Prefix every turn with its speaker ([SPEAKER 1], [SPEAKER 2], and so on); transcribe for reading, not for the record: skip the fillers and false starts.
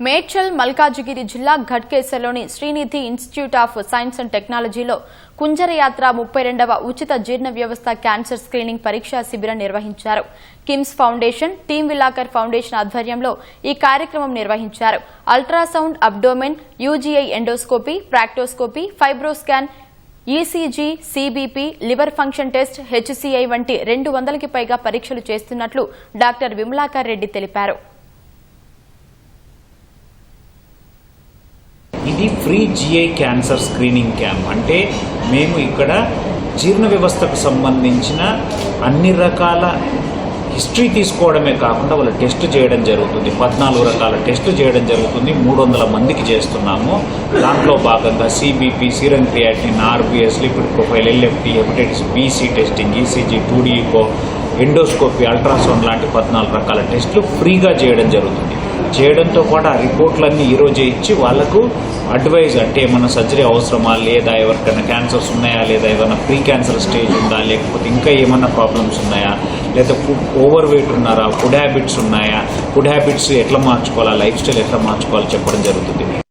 [SPEAKER 1] మేడ్చల్ మల్కాజిగిరి జిల్లా ఘట్కేసర్లోని Sreenidhi institute of science and టెక్నాలజీలో కుంజరయాత్ర 32వ ఉచిత జీర్ణ వ్యవస్థ క్యాన్సర్ స్క్రీనింగ్ పరీక్షా శిబిరం నిర్వహించారు. కిమ్స్ ఫౌండేషన్, టీమ్ విలాకర్ ఫౌండేషన్ ఆధ్వర్యంలో ఈ కార్యక్రమం నిర్వహించారు. Ultrasound, abdomen, UGI endoscopy, proctoscopy, fibroscan, ECG, CBP, liver function test, HCI వంటి 200కి పైగా పరీక్షలు చేస్తున్నట్లు డాక్టర్ విమలాకర్ రెడ్డి తెలిపారు.
[SPEAKER 2] ఇది free GI cancer screening camp. అంటే మేము ఇక్కడ జీర్ణ వ్యవస్థకు సంబంధించిన అన్ని రకాల హిస్టరీ తీసుకోవడమే కాకుండా వాళ్ళ టెస్ట్ చేయడం జరుగుతుంది. 14 రకాల టెస్టులు చేయడం జరుగుతుంది. 300 మందికి చేస్తున్నాము. దాంట్లో భాగంగా CBP, serum creatine, RBS, lipid profile, LFT, hepatitis B C testing, ECG, 2D echo, endoscopy, ultrasound లాంటి 14 రకాల టెస్టులు ఫ్రీగా చేయడం జరుగుతుంది. చేయడంతో పాటు ఆ రిపోర్ట్లన్నీ ఈరోజే ఇచ్చి వాళ్లకు అడ్వైజ్, అంటే ఏమైనా సర్జరీ అవసరమా లేదా, ఎవరికైనా క్యాన్సర్స్ ఉన్నాయా లేదా, ఏమైనా ప్రీ క్యాన్సర్ స్టేజ్ ఉందా, లేకపోతే ఇంకా ఏమైనా ప్రాబ్లమ్స్ ఉన్నాయా, లేదా ఓవర్ వెయిట్ ఉన్నారా, ఫుడ్ హ్యాబిట్స్ ఉన్నాయా, ఫుడ్ హ్యాబిట్స్ ఎట్లా మార్చుకోవాలా, లైఫ్ స్టైల్ ఎట్లా మార్చుకోవాలో చెప్పడం జరుగుతుంది.